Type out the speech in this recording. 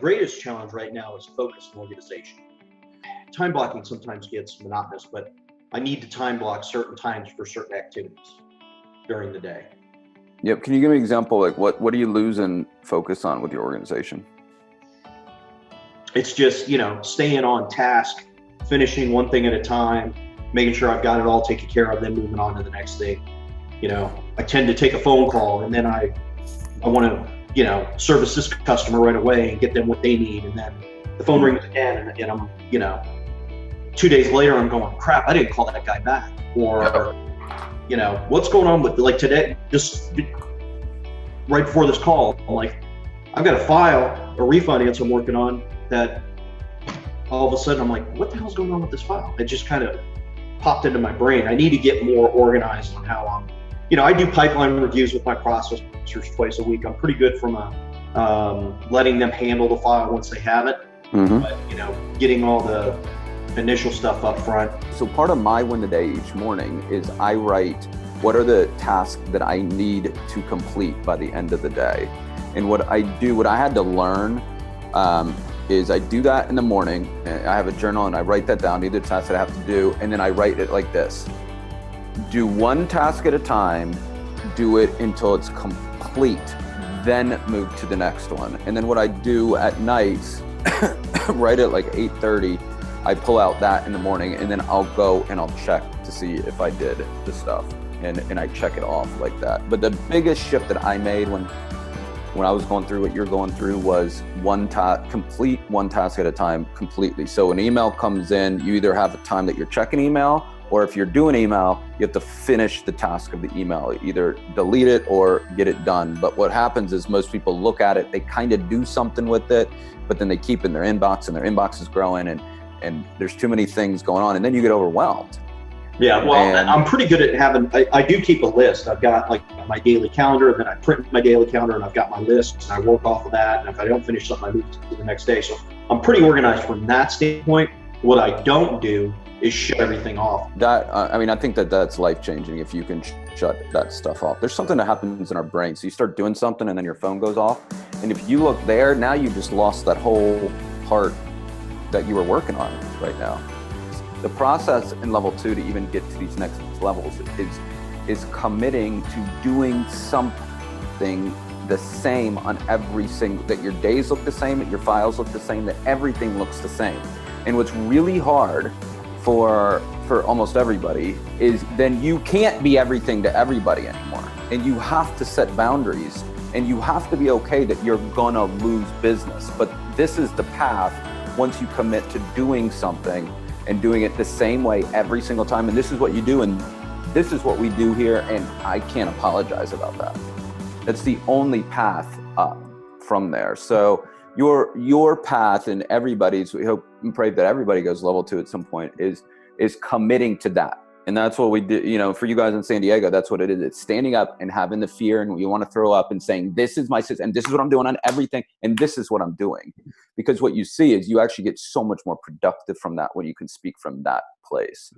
greatest challenge right now is focus and organization. Time blocking sometimes gets monotonous, but I need to time block certain times for certain activities during the day. Yep. Can you give me an example? Like what do you lose and focus on with your organization? It's just, staying on task, finishing one thing at a time, making sure I've got it all taken care of, then moving on to the next thing. I tend to take a phone call and then I want to, service this customer right away and get them what they need. And then the phone rings again and I'm, 2 days later, I'm going, crap, I didn't call that guy back. Or, what's going on with, like, today, just right before this call, I'm like, I've got a file, a refinance I'm working on that all of a sudden I'm like, what the hell's going on with this file? It just kind of popped into my brain. I need to get more organized on how I'm, I do pipeline reviews with my processors twice a week. I'm pretty good from letting them handle the file once they have it. Mm-hmm. But, getting all the initial stuff up front. So part of my win the day each morning is I write what are the tasks that I need to complete by the end of the day. And what I had to learn is I do that in the morning. I have a journal and I write that down, either tasks that I have to do, and then I write it like this. Do one task at a time, do it until it's complete, then move to the next one. And then what I do at night, right at like 8:30, I pull out that in the morning and then I'll go and I'll check to see if I did the stuff and I check it off like that. But the biggest shift that I made when I was going through what you're going through was complete one task at a time completely. So an email comes in, you either have a time that you're checking email, or if you're doing email, you have to finish the task of the email, either delete it or get it done. But what happens is most people look at it, they kind of do something with it, but then they keep in their inbox and their inbox is growing and there's too many things going on and then you get overwhelmed. Yeah, well, I'm pretty good at I do keep a list. I've got like my daily calendar, and then I print my daily calendar and I've got my list and I work off of that. And if I don't finish something, I move to the next day. So I'm pretty organized from that standpoint. What I don't do is shut everything off. I think that's life-changing if you can shut that stuff off. There's something that happens in our brain. So you start doing something and then your phone goes off. And if you look there, now you just lost that whole part that you were working on right now. The process in level 2 to even get to these next levels is committing to doing something the same on every single, that your days look the same, that your files look the same, that everything looks the same. And what's really hard for almost everybody is then you can't be everything to everybody anymore. And you have to set boundaries and you have to be okay that you're gonna lose business. But this is the path once you commit to doing something and doing it the same way every single time. And this is what you do, and this is what we do here, and I can't apologize about that. That's the only path up from there. So your path and everybody's, we hope and pray that everybody goes level 2 at some point, is committing to that. And that's what we do, for you guys in San Diego, that's what it is. It's standing up and having the fear and you want to throw up and saying, this is my system, and this is what I'm doing on everything, and this is what I'm doing. Because what you see is you actually get so much more productive from that when you can speak from that place.